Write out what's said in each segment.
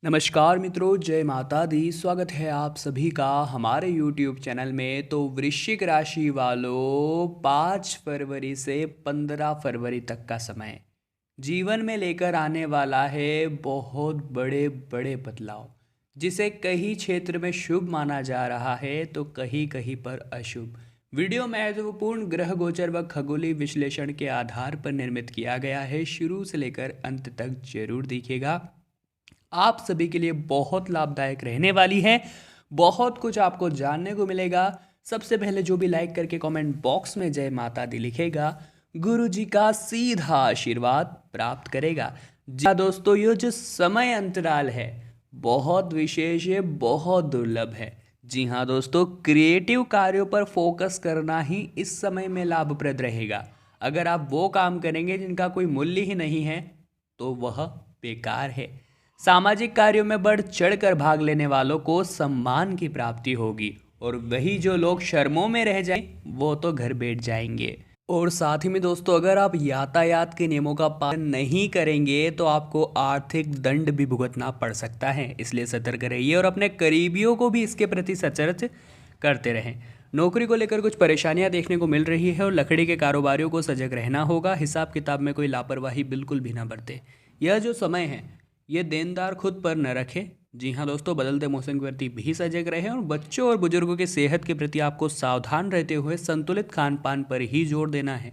नमस्कार मित्रों, जय माता दी। स्वागत है आप सभी का हमारे YouTube चैनल में। तो वृश्चिक राशि वालों, 5 फरवरी से 15 फरवरी तक का समय जीवन में लेकर आने वाला है बहुत बड़े बड़े बदलाव, जिसे कई क्षेत्र में शुभ माना जा रहा है तो कहीं कहीं पर अशुभ। वीडियो महत्वपूर्ण ग्रह गोचर व खगोलीय विश्लेषण के आधार पर निर्मित किया गया है। शुरू से लेकर अंत तक जरूर देखिएगा, आप सभी के लिए बहुत लाभदायक रहने वाली है। बहुत कुछ आपको जानने को मिलेगा। सबसे पहले जो भी लाइक करके कमेंट बॉक्स में जय माता दी लिखेगा, गुरु जी का सीधा आशीर्वाद प्राप्त करेगा। जी हाँ दोस्तों, ये जो समय अंतराल है बहुत विशेष है, बहुत दुर्लभ है। जी हाँ दोस्तों, क्रिएटिव कार्यों पर फोकस करना ही इस समय में लाभप्रद रहेगा। अगर आप वो काम करेंगे जिनका कोई मूल्य ही नहीं है तो वह बेकार है। सामाजिक कार्यों में बढ़ चढ़कर भाग लेने वालों को सम्मान की प्राप्ति होगी, और वही जो लोग शर्मों में रह जाएं वो तो घर बैठ जाएंगे। और साथ ही में दोस्तों, अगर आप यातायात के नियमों का पालन नहीं करेंगे तो आपको आर्थिक दंड भी भुगतना पड़ सकता है, इसलिए सतर्क रहिए और अपने करीबियों को भी इसके प्रति सचेत करते रहें। नौकरी को लेकर कुछ परेशानियां देखने को मिल रही है और लकड़ी के कारोबारियों को सजग रहना होगा। हिसाब किताब में कोई लापरवाही बिल्कुल भी ना बरते। यह जो समय है ये देनदार खुद पर न रखे। जी हाँ दोस्तों, बदलते मौसम के प्रति भी सजग रहें और बच्चों और बुजुर्गों की सेहत के प्रति आपको सावधान रहते हुए संतुलित खान पान पर ही जोर देना है।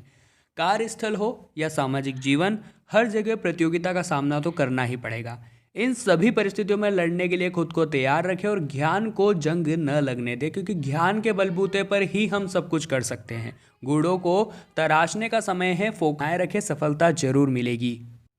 कार्यस्थल हो या सामाजिक जीवन, हर जगह प्रतियोगिता का सामना तो करना ही पड़ेगा। इन सभी परिस्थितियों में लड़ने के लिए खुद को तैयार रखें और ज्ञान को जंग न लगने दें, क्योंकि ज्ञान के बलबूते पर ही हम सब कुछ कर सकते हैं। गुड़ों को तराशने का समय है, फोकाए रखें, सफलता जरूर मिलेगी।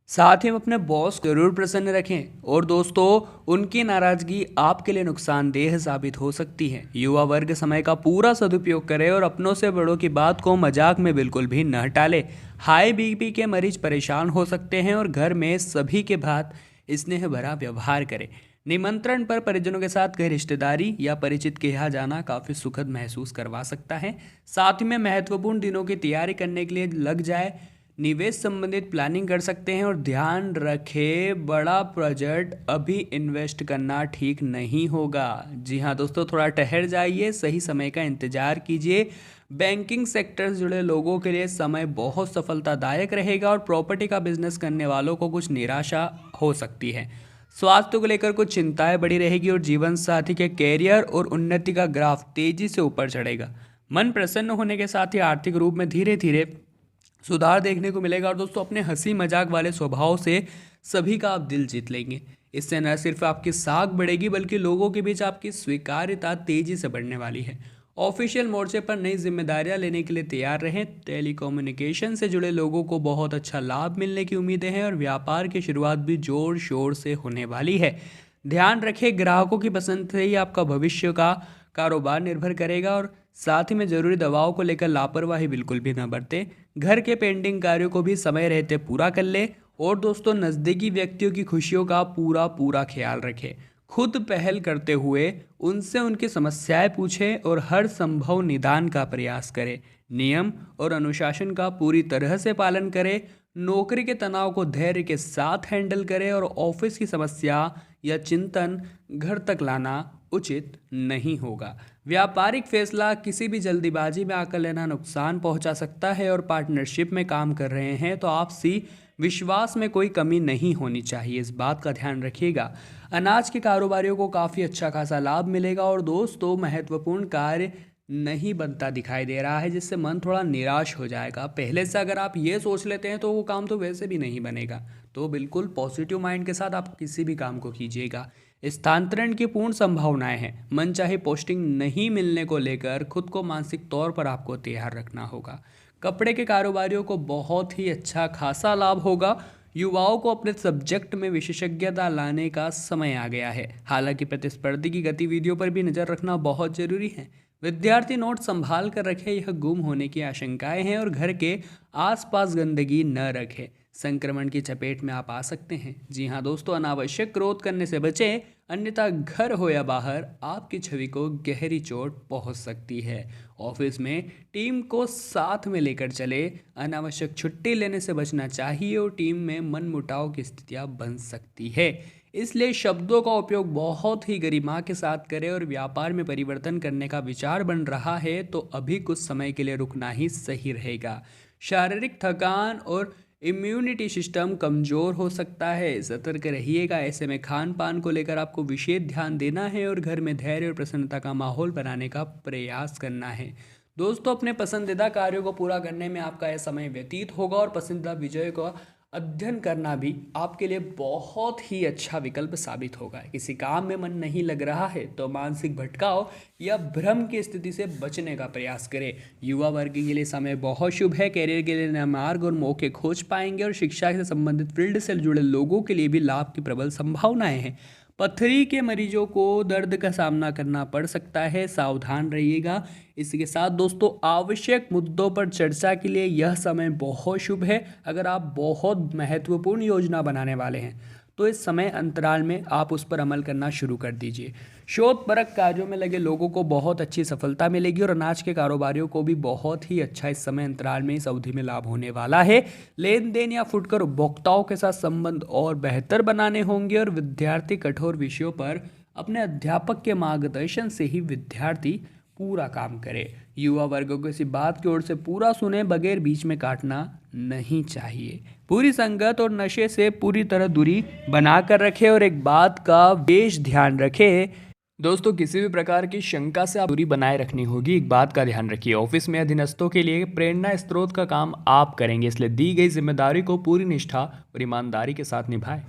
साथ ही हम अपने बॉस को जरूर प्रसन्न रखें। और दोस्तों, उनकी नाराजगी आपके लिए नुकसानदेह साबित हो सकती है। युवा वर्ग समय का पूरा सदुपयोग करे और अपनों से बड़ों की बात को मजाक में बिल्कुल भी न टाले। हाई बीपी के मरीज परेशान हो सकते हैं और घर में सभी के बात स्नेह भरा व्यवहार करें। निमंत्रण पर परिजनों के साथ कहीं रिश्तेदारी या परिचित के यहाँ जाना काफ़ी सुखद महसूस करवा सकता है। साथ ही में महत्वपूर्ण दिनों की तैयारी करने के लिए लग जाए। निवेश संबंधित प्लानिंग कर सकते हैं और ध्यान रखें, बड़ा प्रोजेक्ट अभी इन्वेस्ट करना ठीक नहीं होगा। जी हाँ दोस्तों, थोड़ा ठहर जाइए, सही समय का इंतजार कीजिए। बैंकिंग सेक्टर से जुड़े लोगों के लिए समय बहुत सफलतादायक रहेगा और प्रॉपर्टी का बिजनेस करने वालों को कुछ निराशा हो सकती है। स्वास्थ्य को लेकर कुछ चिंताएं बढ़ी रहेगी और जीवन साथी के कैरियर और उन्नति का ग्राफ तेजी से ऊपर चढ़ेगा। मन प्रसन्न होने के साथ ही आर्थिक रूप में धीरे धीरे सुधार देखने को मिलेगा। और दोस्तों, अपने हंसी मजाक वाले स्वभाव से सभी का आप दिल जीत लेंगे। इससे न सिर्फ आपकी साख बढ़ेगी बल्कि लोगों के बीच आपकी स्वीकार्यता तेजी से बढ़ने वाली है। ऑफिशियल मोर्चे पर नई जिम्मेदारियां लेने के लिए तैयार रहें। टेलीकम्युनिकेशन से जुड़े लोगों को बहुत अच्छा लाभ मिलने की उम्मीदें हैं और व्यापार की शुरुआत भी जोर शोर से होने वाली है। ध्यान रखें, ग्राहकों की पसंद से ही आपका भविष्य का कारोबार निर्भर करेगा। और साथ ही में ज़रूरी दवाओं को लेकर लापरवाही बिल्कुल भी ना बरतें। घर के पेंडिंग कार्यों को भी समय रहते पूरा कर ले। और दोस्तों, नज़दीकी व्यक्तियों की खुशियों का पूरा पूरा ख्याल रखें। खुद पहल करते हुए उनसे उनकी समस्याएं पूछें और हर संभव निदान का प्रयास करें। नियम और अनुशासन का पूरी तरह से पालन करें। नौकरी के तनाव को धैर्य के साथ हैंडल करें और ऑफिस की समस्या या चिंतन घर तक लाना उचित नहीं होगा। व्यापारिक फैसला किसी भी जल्दीबाजी में आकर लेना नुकसान पहुंचा सकता है। और पार्टनरशिप में काम कर रहे हैं तो आपसी विश्वास में कोई कमी नहीं होनी चाहिए, इस बात का ध्यान रखिएगा। अनाज के कारोबारियों को काफ़ी अच्छा खासा लाभ मिलेगा। और दोस्तों, महत्वपूर्ण कार्य नहीं बनता दिखाई दे रहा है, जिससे मन थोड़ा निराश हो जाएगा। पहले से अगर आप ये सोच लेते हैं तो वो काम तो वैसे भी नहीं बनेगा। तो बिल्कुल पॉजिटिव माइंड के साथ आप किसी भी काम को कीजिएगा। स्थानांतरण की पूर्ण संभावनाएं हैं। मनचाही पोस्टिंग नहीं मिलने को लेकर खुद को मानसिक तौर पर आपको तैयार रखना होगा। कपड़े के कारोबारियों को बहुत ही अच्छा खासा लाभ होगा। युवाओं को अपने सब्जेक्ट में विशेषज्ञता लाने का समय आ गया है। हालांकि प्रतिस्पर्धी की गतिविधियों पर भी नज़र रखना बहुत जरूरी है। विद्यार्थी नोट संभाल कर रखें, यह गुम होने की आशंकाएं हैं। और घर के आसपास गंदगी न रखें, संक्रमण की चपेट में आप आ सकते हैं। जी हाँ दोस्तों, अनावश्यक क्रोध करने से बचें, अन्यथा घर हो या बाहर आपकी छवि को गहरी चोट पहुंच सकती है। ऑफिस में टीम को साथ में लेकर चले, अनावश्यक छुट्टी लेने से बचना चाहिए और टीम में मनमुटाव की स्थितियां बन सकती है। इसलिए शब्दों का उपयोग बहुत ही गरिमा के साथ करें और व्यापार में परिवर्तन करने का विचार बन रहा है तो अभी कुछ समय के लिए रुकना ही सही रहेगा। शारीरिक थकान और इम्यूनिटी सिस्टम कमज़ोर हो सकता है, सतर्क रहिएगा। ऐसे में खान पान को लेकर आपको विशेष ध्यान देना है और घर में धैर्य और प्रसन्नता का माहौल बनाने का प्रयास करना है। दोस्तों, अपने पसंदीदा कार्यों को पूरा करने में आपका यह समय व्यतीत होगा और पसंदीदा विषय का अध्ययन करना भी आपके लिए बहुत ही अच्छा विकल्प साबित होगा। किसी काम में मन नहीं लग रहा है तो मानसिक भटकाव या भ्रम की स्थिति से बचने का प्रयास करें। युवा वर्ग के लिए समय बहुत शुभ है। कैरियर के लिए नए मार्ग और मौके खोज पाएंगे और शिक्षा से संबंधित फील्ड से जुड़े लोगों के लिए भी लाभ की प्रबल संभावनाएं हैं। पथरी के मरीजों को दर्द का सामना करना पड़ सकता है, सावधान रहिएगा। इसके साथ दोस्तों, आवश्यक मुद्दों पर चर्चा के लिए यह समय बहुत शुभ है। अगर आप बहुत महत्वपूर्ण योजना बनाने वाले हैं तो इस समय अंतराल में आप उस पर अमल करना शुरू कर दीजिए। शोधपरक कार्यों में लगे लोगों को बहुत अच्छी सफलता मिलेगी और अनाज के कारोबारियों को भी बहुत ही अच्छा इस समय अंतराल में इस अवधि में लाभ होने वाला है। लेन देन या फुटकर उपभोक्ताओं के साथ संबंध और बेहतर बनाने होंगे और विद्यार्थी कठोर विषयों पर अपने अध्यापक के मार्गदर्शन से ही विद्यार्थी पूरा काम करे। युवा वर्ग को किसी बात की ओर से पूरा सुने बगैर बीच में काटना नहीं चाहिए। पूरी संगत और नशे से पूरी तरह दूरी बनाकर रखें और एक बात का विशेष ध्यान रखें। दोस्तों, किसी भी प्रकार की शंका से आप दूरी बनाए रखनी होगी। एक बात का ध्यान रखिए, ऑफिस में अधीनस्थों के लिए प्रेरणा स्रोत का काम आप करेंगे, इसलिए दी गई जिम्मेदारी को पूरी निष्ठा और ईमानदारी के साथ निभाएं।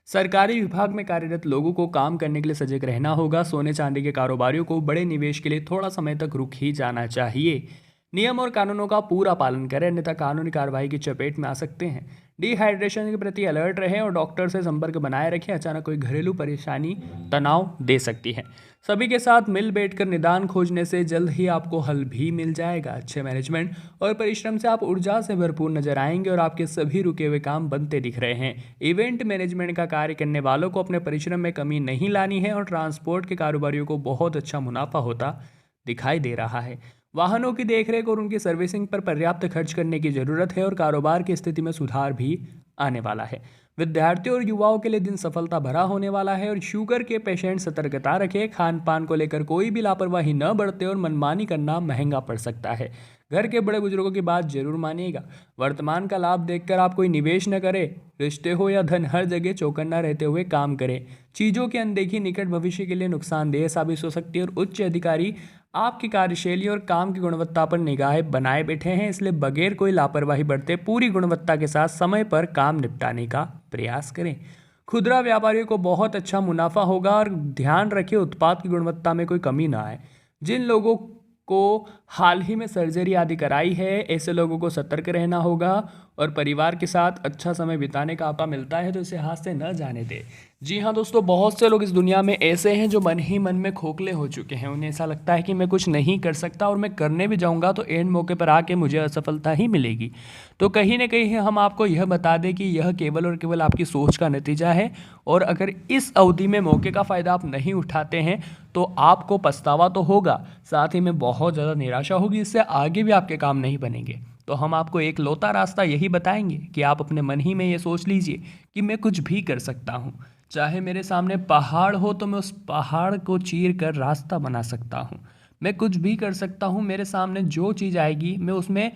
सरकारी विभाग में कार्यरत लोगों को काम करने के लिए सजग रहना होगा। सोने चांदी के कारोबारियों को बड़े निवेश के लिए थोड़ा समय तक रुक ही जाना चाहिए। नियम और कानूनों का पूरा पालन करें, अन्यथा कानूनी कार्रवाई की चपेट में आ सकते हैं। डिहाइड्रेशन के प्रति अलर्ट रहें और डॉक्टर से संपर्क बनाए रखें। अचानक कोई घरेलू परेशानी तनाव दे सकती है। सभी के साथ मिल बैठकर निदान खोजने से जल्द ही आपको हल भी मिल जाएगा। अच्छे मैनेजमेंट और परिश्रम से आप ऊर्जा से भरपूर नजर आएंगे और आपके सभी रुके हुए काम बनते दिख रहे हैं। इवेंट मैनेजमेंट का कार्य करने वालों को अपने परिश्रम में कमी नहीं लानी है और ट्रांसपोर्ट के कारोबारियों को बहुत अच्छा मुनाफा होता दिखाई दे रहा है। वाहनों की देखरेख और उनकी सर्विसिंग पर पर्याप्त खर्च करने की जरूरत है और कारोबार की स्थिति में सुधार भी आने वाला है। विद्यार्थियों और युवाओं के लिए दिन सफलता भरा होने वाला है और शुगर के पेशेंट सतर्कता रखें। खान पान को लेकर कोई भी लापरवाही न बरते और मनमानी करना महंगा पड़ सकता है। घर के बड़े बुजुर्गों की बात जरूर मानिएगा। वर्तमान का लाभ देखकर आप कोई निवेश न करें। रिश्ते हो या धन, हर जगह चौकन्ना रहते हुए काम करें। चीज़ों की अनदेखी निकट भविष्य के लिए नुकसानदेह साबित हो सकती है और उच्च अधिकारी आपकी कार्यशैली और काम की गुणवत्ता पर निगाहें बनाए बैठे हैं, इसलिए बगैर कोई लापरवाही बरते पूरी गुणवत्ता के साथ समय पर काम निपटाने का प्रयास करें। खुदरा व्यापारियों को बहुत अच्छा मुनाफा होगा और ध्यान रखें उत्पाद की गुणवत्ता में कोई कमी ना आए। जिन लोगों को हाल ही में सर्जरी आदि कराई है, ऐसे लोगों को सतर्क रहना होगा और परिवार के साथ अच्छा समय बिताने का मौका मिलता है तो इसे हाथ से न जाने दे। जी हाँ दोस्तों, बहुत से लोग इस दुनिया में ऐसे हैं जो मन ही मन में खोखले हो चुके हैं। उन्हें ऐसा लगता है कि मैं कुछ नहीं कर सकता और मैं करने भी जाऊंगा तो एंड मौके पर आके मुझे असफलता ही मिलेगी। तो कहीं ना कहीं हम आपको यह बता दें कि यह केवल और केवल आपकी सोच का नतीजा है और अगर इस अवधि में मौके का फ़ायदा आप नहीं उठाते हैं तो आपको पछतावा तो होगा, साथ ही में बहुत ज़्यादा निराशा होगी। इससे आगे भी आपके काम नहीं बनेंगे। तो हम आपको एक लौता रास्ता यही बताएंगे कि आप अपने मन ही में ये सोच लीजिए कि मैं कुछ भी कर सकता हूँ। चाहे मेरे सामने पहाड़ हो तो मैं उस पहाड़ को चीर कर रास्ता बना सकता हूँ। मैं कुछ भी कर सकता हूँ। मेरे सामने जो चीज़ आएगी मैं उसमें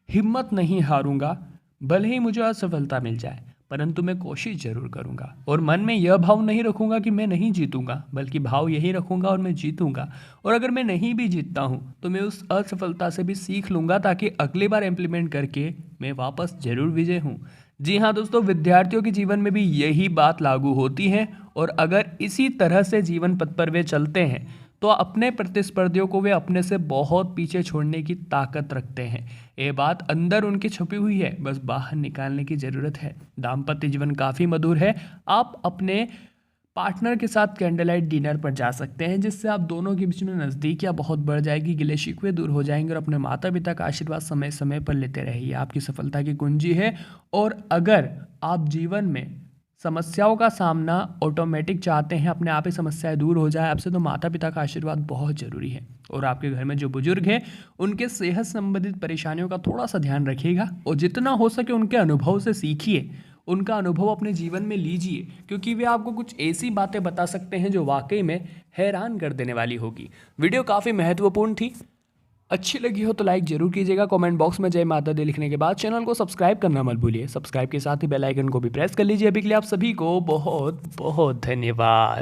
हिम्मत नहीं हारूंगा। भले ही मुझे असफलता मिल जाए परंतु मैं कोशिश जरूर करूंगा और मन में यह भाव नहीं रखूंगा कि मैं नहीं जीतूंगा, बल्कि भाव यही रखूंगा और मैं जीतूंगा। और अगर मैं नहीं भी जीतता हूं तो मैं उस असफलता से भी सीख लूंगा ताकि अगली बार इम्प्लीमेंट करके मैं वापस जरूर विजय हूं। जी हाँ दोस्तों, विद्यार्थियों के जीवन में भी यही बात लागू होती है और अगर इसी तरह से जीवन पथ पर वे चलते हैं तो अपने प्रतिस्पर्धियों को वे अपने से बहुत पीछे छोड़ने की ताकत रखते हैं। ये बात अंदर उनकी छुपी हुई है, बस बाहर निकालने की ज़रूरत है। दाम्पत्य जीवन काफ़ी मधुर है। आप अपने पार्टनर के साथ कैंडल लाइट डिनर पर जा सकते हैं, जिससे आप दोनों के बीच में नज़दीकियाँ बहुत बढ़ जाएगी, गिले शिकवे दूर हो जाएंगे और अपने माता पिता का आशीर्वाद समय समय पर लेते रहिए। आपकी सफलता की कुंजी है। और अगर आप जीवन में समस्याओं का सामना ऑटोमेटिक चाहते हैं, अपने आप ही समस्याएं दूर हो जाए आपसे, तो माता पिता का आशीर्वाद बहुत ज़रूरी है। और आपके घर में जो बुजुर्ग हैं उनके सेहत संबंधित परेशानियों का थोड़ा सा ध्यान रखिएगा और जितना हो सके उनके अनुभव से सीखिए। उनका अनुभव अपने जीवन में लीजिए, क्योंकि वे आपको कुछ ऐसी बातें बता सकते हैं जो वाकई में हैरान कर देने वाली होगी। वीडियो काफ़ी महत्वपूर्ण थी। अच्छी लगी हो तो लाइक जरूर कीजिएगा। कमेंट बॉक्स में जय माता दी लिखने के बाद चैनल को सब्सक्राइब करना मत भूलिए। सब्सक्राइब के साथ ही बेल आइकन को भी प्रेस कर लीजिए। अभी के लिए आप सभी को बहुत बहुत धन्यवाद।